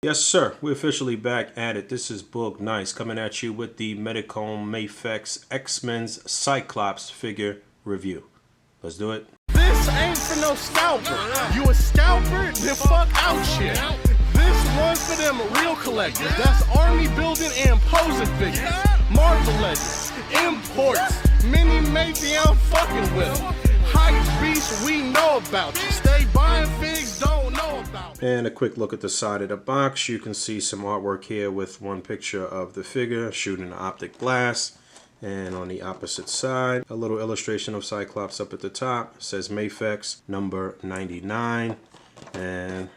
Yes, sir. We're officially back at it. This is Boog Nice coming at you with the Medicom Mafex X-Men's Cyclops figure review. Let's do it. This ain't for no scalper. You a scalper? Then fuck out shit. This one's for them real collectors. That's army building and posing figures. Marvel Legends, imports, mini Mafex I'm fucking with. Hype beast, we know about you. Stay buying figs, don't know about. And a quick look at the side of the box. You can see some artwork here with one picture of the figure shooting an optic blast. And on the opposite side, a little illustration of Cyclops up at the top. It says Mafex number 99. And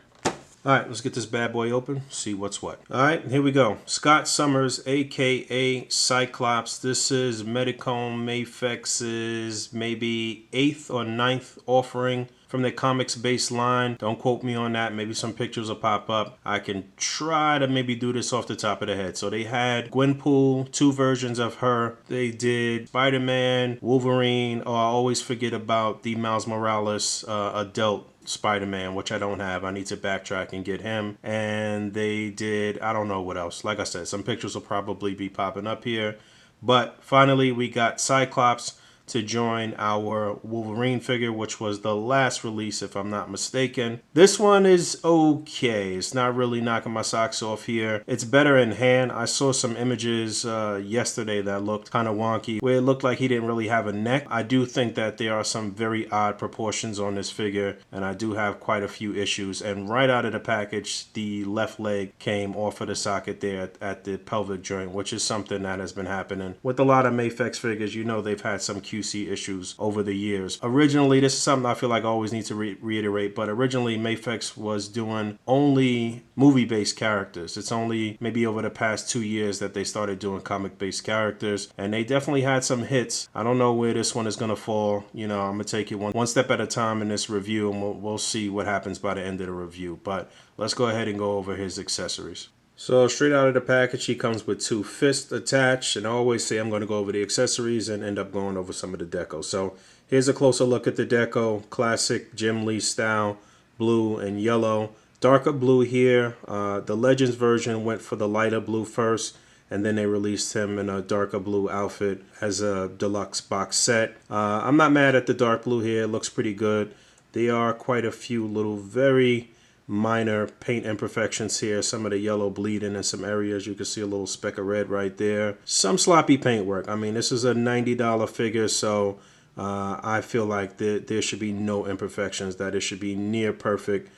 alright, let's get this bad boy open, see what's what. Alright, here we go. Scott Summers, aka Cyclops. This is Medicom Mafex's maybe 8th or 9th offering from their comics based line. Don't quote me on that. Maybe some pictures will pop up. I can try to maybe do this off the top of the head. So they had Gwenpool, 2 versions of her. They did Spider-Man, Wolverine. Oh, I always forget about the Miles Morales adult Spider-Man, which I don't have. I need to backtrack and get him. And they did, I don't know what else. Like I said, some pictures will probably be popping up here. But finally, we got Cyclops to join our Wolverine figure, which was the last release, if I'm not mistaken. This one is okay. It's not really knocking my socks off here. It's better in hand. I saw some images yesterday that looked kind of wonky, where it looked like he didn't really have a neck. I do think that there are some very odd proportions on this figure, and I do have quite a few issues. And right out of the package, the left leg came off of the socket there at the pelvic joint, which is something that has been happening with a lot of Mafex figures. You know, they've had some QC issues over the years. Originally, this is something I feel like I always need to reiterate, but originally Mafex was doing only movie-based characters. It's only maybe over the past 2 years that they started doing comic-based characters, and they definitely had some hits. I don't know where this one is going to fall. You know, I'm going to take it one step at a time in this review, and we'll see what happens by the end of the review. But let's go ahead and go over his accessories. So straight out of the package, he comes with 2 fists attached, and I always say I'm going to go over the accessories and end up going over some of the deco. So here's a closer look at the deco. Classic Jim Lee style, blue and yellow. Darker blue here. The Legends version went for the lighter blue first, and then they released him in a darker blue outfit as a deluxe box set. I'm not mad at the dark blue here. It looks pretty good. There are quite a few little very minor paint imperfections here. Some of the yellow bleeding in some areas. You can see a little speck of red right there. Some sloppy paint work. I mean, this is a $90 figure, so I feel like there should be no imperfections, that it should be near perfect.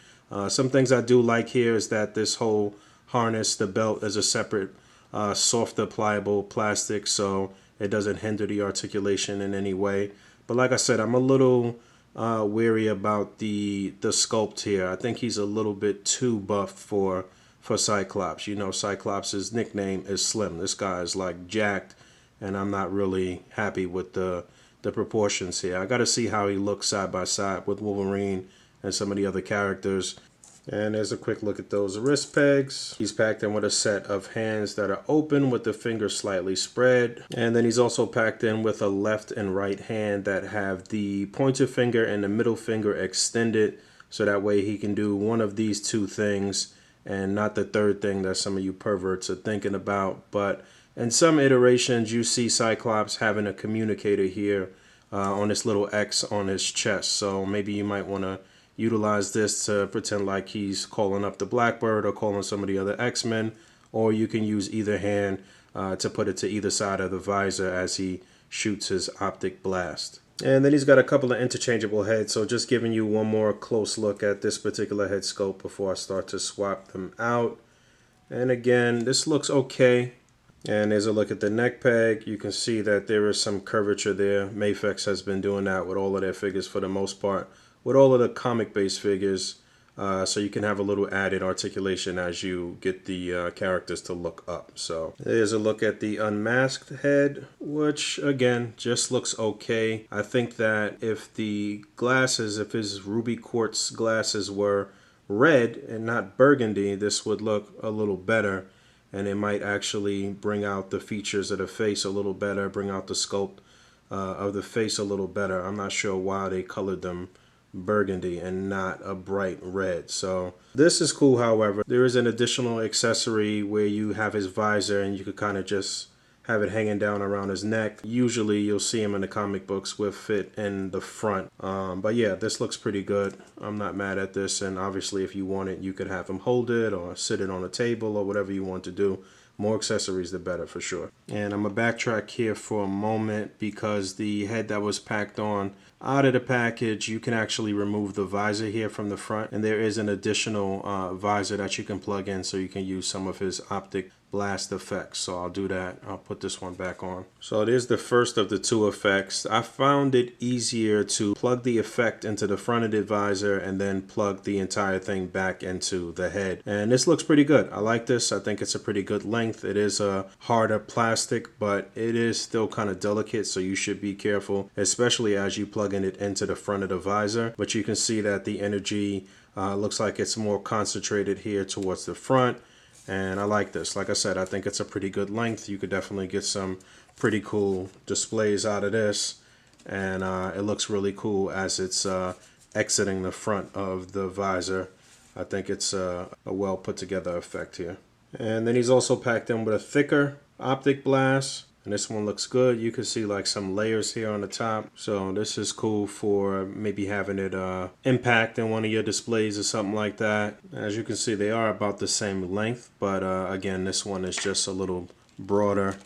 Some things I do like here is that this whole harness, the belt, is a separate softer pliable plastic, so it doesn't hinder the articulation in any way. But like I said, I'm a little weary about the sculpt here. I think he's a little bit too buff for Cyclops. You know, Cyclops' nickname is Slim. This guy is like jacked, and I'm not really happy with the proportions here. I got to see how he looks side by side with Wolverine and some of the other characters. And there's a quick look at those wrist pegs. He's packed in with a set of hands that are open with the fingers slightly spread. And then he's also packed in with a left and right hand that have the pointer finger and the middle finger extended. So that way he can do one of these 2 things and not the third thing that some of you perverts are thinking about. But in some iterations, you see Cyclops having a communicator here on this little X on his chest. So maybe you might want to utilize this to pretend like he's calling up the Blackbird or calling some of the other X-Men, or you can use either hand to put it to either side of the visor as he shoots his optic blast. And then he's got a couple of interchangeable heads, so just giving you one more close look at this particular head sculpt before I start to swap them out. And again, this looks okay. And there's a look at the neck peg. You can see that there is some curvature there. Mafex has been doing that with all of their figures for the most part, with all of the comic-based figures, so you can have a little added articulation as you get the characters to look up. So there's a look at the unmasked head, which again just looks okay. I think that if the glasses, if his ruby quartz glasses were red and not burgundy, this would look a little better, and it might actually bring out the features of the face a little better, bring out the sculpt of the face a little better. I'm not sure why they colored them burgundy and not a bright red. So this is cool. However, there is an additional accessory where you have his visor and you could kind of just have it hanging down around his neck. Usually you'll see him in the comic books with it in the front. But yeah, this looks pretty good. I'm not mad at this, and obviously if you want it, you could have him hold it or sit it on a table or whatever you want to do. More accessories, the better for sure. And I'm gonna backtrack here for a moment because the head that was packed on out of the package, you can actually remove the visor here from the front, and there is an additional visor that you can plug in so you can use some of his optic blast effects. So I'll do that. I'll put this one back on. So it is the first of the two effects. I found it easier to plug the effect into the front of the visor and then plug the entire thing back into the head. And this looks pretty good. I like this. I think it's a pretty good length. It is a harder plastic, but it is still kind of delicate, so you should be careful, especially as you plug it into the front of the visor. But you can see that the energy looks like it's more concentrated here towards the front. And I like this. Like I said, I think it's a pretty good length. You could definitely get some pretty cool displays out of this. And it looks really cool as it's exiting the front of the visor. I think it's a well put together effect here. And then he's also packed in with a thicker optic blast. And this one looks good. You can see like some layers here on the top. So this is cool for maybe having it impact in one of your displays or something like that. As you can see, they are about the same length. But again, this one is just a little broader.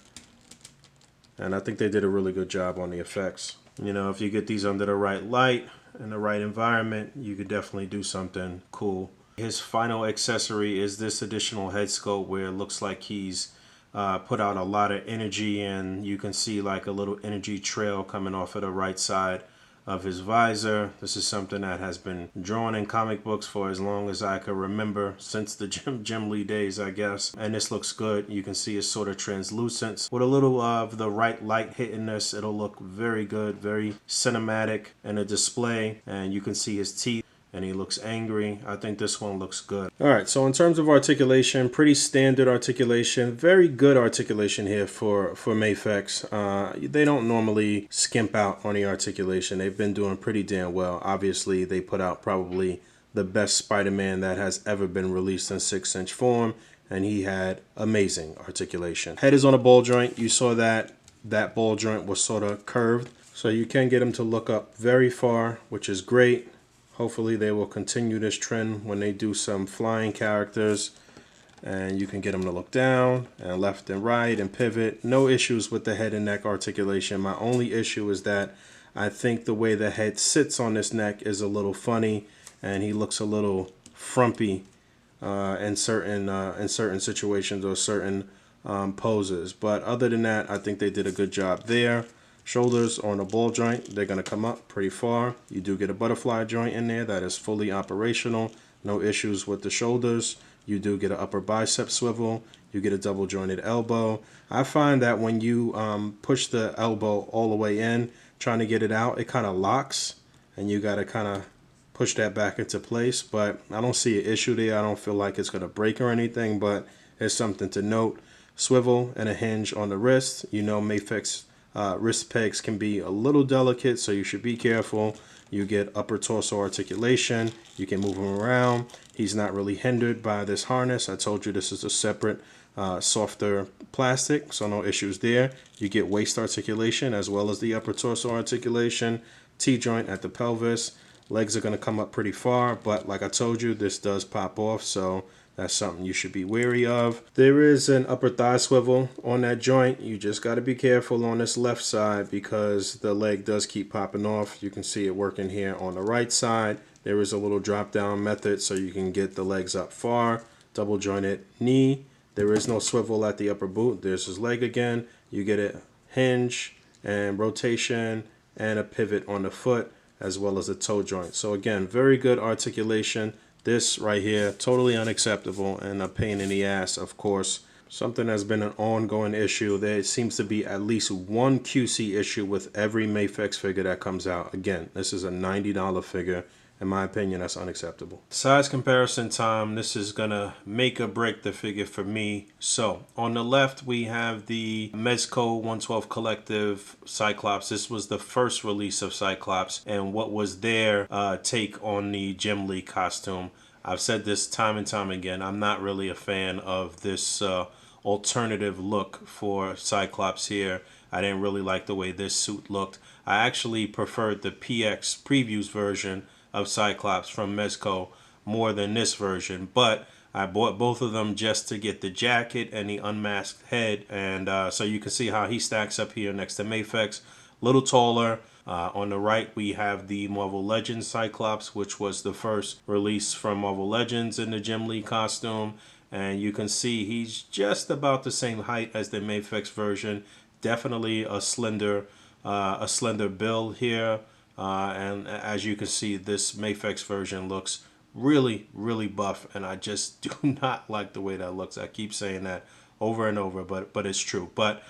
And I think they did a really good job on the effects. You know, if you get these under the right light and the right environment, you could definitely do something cool. His final accessory is this additional head sculpt where it looks like he's put out a lot of energy, and you can see like a little energy trail coming off of the right side of his visor. This is something that has been drawn in comic books for as long as I can remember, since the Jim Lee days, I guess. And this looks good. You can see it's sort of translucent. With a little of the right light hitting this, it'll look very good, very cinematic in a display. And you can see his teeth, and he looks angry. I think this one looks good. All right, so in terms of articulation, pretty standard articulation. Very good articulation here for Mafex. They don't normally skimp out on the articulation. They've been doing pretty damn well. Obviously, they put out probably the best Spider-Man that has ever been released in 6-inch form, and he had amazing articulation. Head is on a ball joint. You saw that ball joint was sort of curved, so you can get him to look up very far, which is great. Hopefully they will continue this trend when they do some flying characters, and you can get them to look down and left and right and pivot. No issues with the head and neck articulation. My only issue is that I think the way the head sits on this neck is a little funny, and he looks a little frumpy in certain situations or certain poses. But other than that, I think they did a good job there. Shoulders on a ball joint, they're going to come up pretty far. You do get a butterfly joint in there that is fully operational. No issues with the shoulders. You do get an upper bicep swivel. You get a double jointed elbow. I find that when you push the elbow all the way in, trying to get it out, it kind of locks, and you got to kind of push that back into place. But I don't see an issue there. I don't feel like it's going to break or anything, but it's something to note. Swivel and a hinge on the wrist. You know, Mafex wrist pegs can be a little delicate, so you should be careful. You get upper torso articulation. You can move him around. He's not really hindered by this harness. I told you this is a separate softer plastic, so no issues there. You get waist articulation as well as the upper torso articulation. T-joint at the pelvis. Legs are going to come up pretty far, but like I told you, this does pop off, so that's something you should be wary of. There is an upper thigh swivel on that joint. You just got to be careful on this left side because the leg does keep popping off. You can see it working here on the right side. There is a little drop down method so you can get the legs up far. Double jointed knee. There is no swivel at the upper boot. There's his leg again. You get a hinge and rotation and a pivot on the foot as well as a toe joint. So again, very good articulation. This right here, totally unacceptable and a pain in the ass, of course. Something that's been an ongoing issue. There seems to be at least one QC issue with every Mafex figure that comes out. Again, this is a $90 figure, In my opinion, that's unacceptable. Size comparison time. This is gonna make or break the figure for me. So on the left, we have the Mezco 112 Collective Cyclops. This was the first release of Cyclops and what was their take on the Jim Lee costume. I've said this time and time again. I'm not really a fan of this alternative look for Cyclops here. I didn't really like the way this suit looked. I actually preferred the PX Previews version of Cyclops from Mezco more than this version, but I bought both of them just to get the jacket and the unmasked head, and so you can see how he stacks up here next to Mafex. Little taller. On the right we have the Marvel Legends Cyclops, which was the first release from Marvel Legends in the Jim Lee costume, and you can see he's just about the same height as the Mafex version. Definitely a slender build here. And as you can see, this Mafex version looks really, really buff, and I just do not like the way that looks. I keep saying that over and over, but it's true. But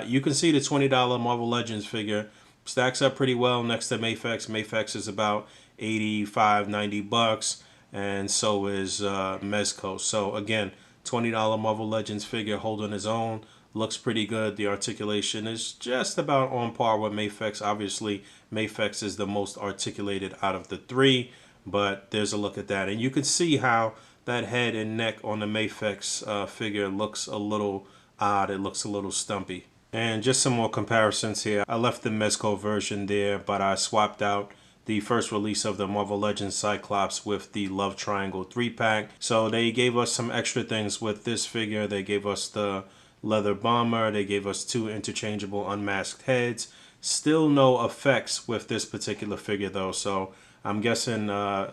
you can see the $20 Marvel Legends figure stacks up pretty well next to Mafex. Mafex is about 85, 90 bucks, and so is Mezco. So again, $20 Marvel Legends figure holding his own. Looks pretty good. The articulation is just about on par with Mafex. Obviously, Mafex is the most articulated out of the three, but there's a look at that. And you can see how that head and neck on the Mafex figure looks a little odd. It looks a little stumpy. And just some more comparisons here. I left the Mezco version there, but I swapped out the first release of the Marvel Legends Cyclops with the Love Triangle 3-pack. So they gave us some extra things with this figure. They gave us the leather bomber. They gave us 2 interchangeable unmasked heads. Still no effects with this particular figure though, so I'm guessing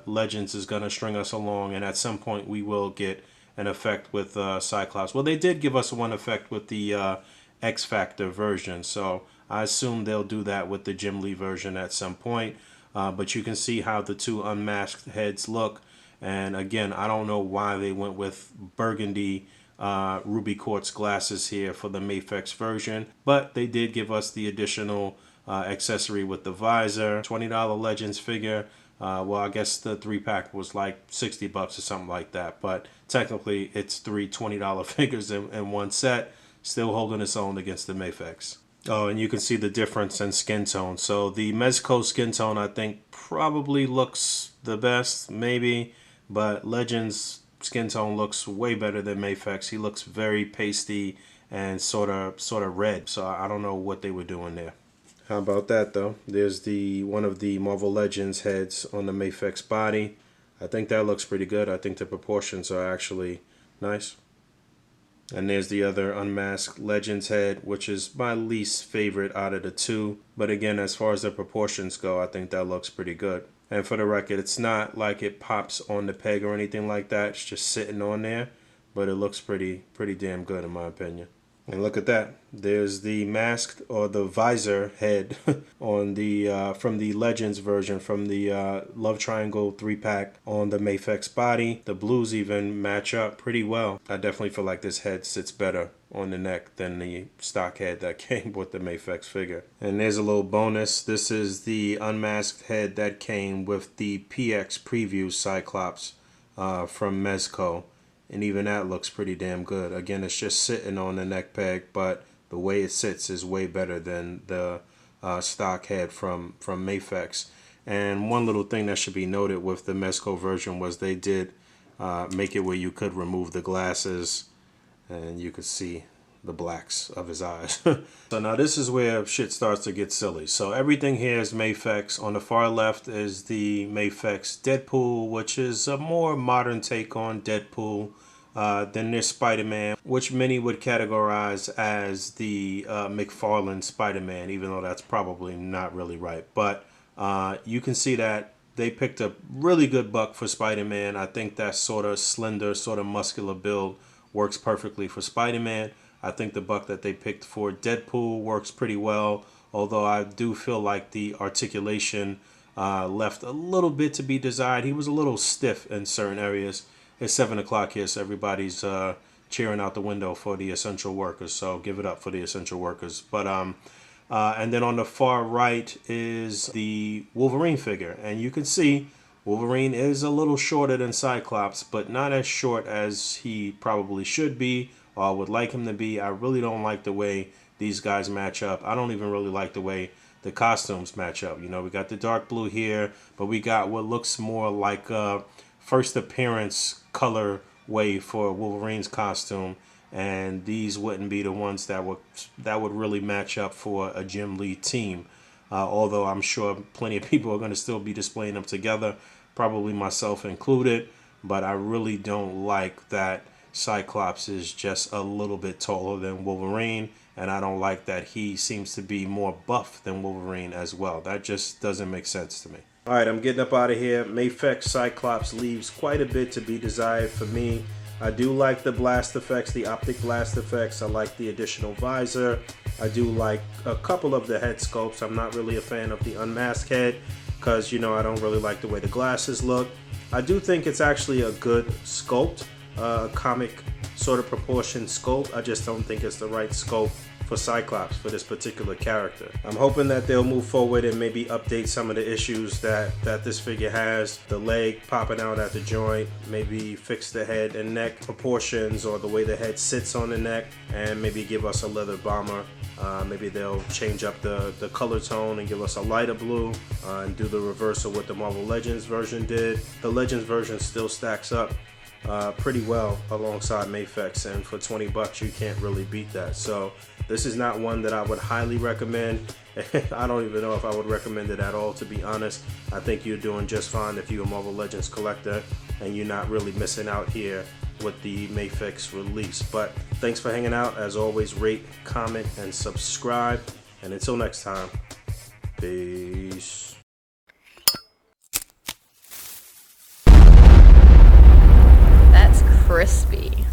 Legends is going to string us along, and at some point we will get an effect with Cyclops. Well, they did give us one effect with the X Factor version, so I assume they'll do that with the Jim Lee version at some point. But you can see how the 2 unmasked heads look, and again, I don't know why they went with burgundy ruby quartz glasses here for the Mafex version, but they did give us the additional accessory with the visor. $20 Legends figure. Well, I guess the 3-pack was like 60 bucks or something like that, but technically it's 3 $20 figures in one set, still holding its own against the Mafex. Oh, and you can see the difference in skin tone. So the Mezco skin tone, I think, probably looks the best, maybe, but Legends skin tone looks way better than Mafex. He looks very pasty and sort of red. So I don't know what they were doing there. How about that though? There's the one of the Marvel Legends heads on the Mafex body. I think that looks pretty good. I think the proportions are actually nice. And there's the other unmasked Legends head, which is my least favorite out of the 2. But again, as far as the proportions go, I think that looks pretty good. And for the record, it's not like it pops on the peg or anything like that. It's just sitting on there. But it looks pretty damn good in my opinion. And look at that. There's the masked or the visor head on the from the Legends version, from the Love Triangle 3-pack on the Mafex body. The blues even match up pretty well. I definitely feel like this head sits better on the neck than the stock head that came with the Mafex figure. And there's a little bonus. This is the unmasked head that came with the PX Preview Cyclops from Mezco. And even that looks pretty damn good. Again, it's just sitting on the neck peg, but the way it sits is way better than the stock head from Mafex. And one little thing that should be noted with the Mezco version was they did make it where you could remove the glasses and you could see the blacks of his eyes. So now this is where shit starts to get silly. So everything here is Mafex. On the far left is the Mafex Deadpool, which is a more modern take on Deadpool. Then there's Spider-Man, which many would categorize as the McFarlane Spider-Man, even though that's probably not really right. But you can see that they picked a really good buck for Spider-Man. I think that sort of slender, sort of muscular build works perfectly for Spider-Man. I think the buck that they picked for Deadpool works pretty well, although I do feel like the articulation left a little bit to be desired. He was a little stiff in certain areas. It's 7 o'clock here, so everybody's cheering out the window for the essential workers, so give it up for the essential workers. But and then on the far right is the Wolverine figure, and you can see Wolverine is a little shorter than Cyclops, but not as short as he probably should be or would like him to be. I really don't like the way these guys match up. I don't even really like the way the costumes match up. You know, we got the dark blue here, but we got what looks more like a first appearance color way for Wolverine's costume, and these wouldn't be the ones that would really match up for a Jim Lee team. Although I'm sure plenty of people are going to still be displaying them together, probably myself included, but I really don't like that Cyclops is just a little bit taller than Wolverine, and I don't like that he seems to be more buff than Wolverine as well. That just doesn't make sense to me. Alright, I'm getting up out of here. Mafex Cyclops leaves quite a bit to be desired for me. I do like the blast effects, the optic blast effects. I like the additional visor. I do like a couple of the head sculpts. I'm not really a fan of the unmasked head because, you know, I don't really like the way the glasses look. I do think it's actually a good sculpt, comic sort of proportion sculpt. I just don't think it's the right sculpt for Cyclops for this particular character. I'm hoping that they'll move forward and maybe update some of the issues that this figure has. The leg popping out at the joint, maybe fix the head and neck proportions or the way the head sits on the neck, and maybe give us a leather bomber. Maybe they'll change up the color tone and give us a lighter blue and do the reverse of what the Marvel Legends version did. The Legends version still stacks up pretty well alongside Mafex, and for 20 bucks you can't really beat that. So this is not one that I would highly recommend. I don't even know if I would recommend it at all, to be honest. I think you're doing just fine if you're a Marvel Legends collector and you're not really missing out here with the Mafex release. But thanks for hanging out. As always, rate, comment, and subscribe. And until next time, peace. That's crispy.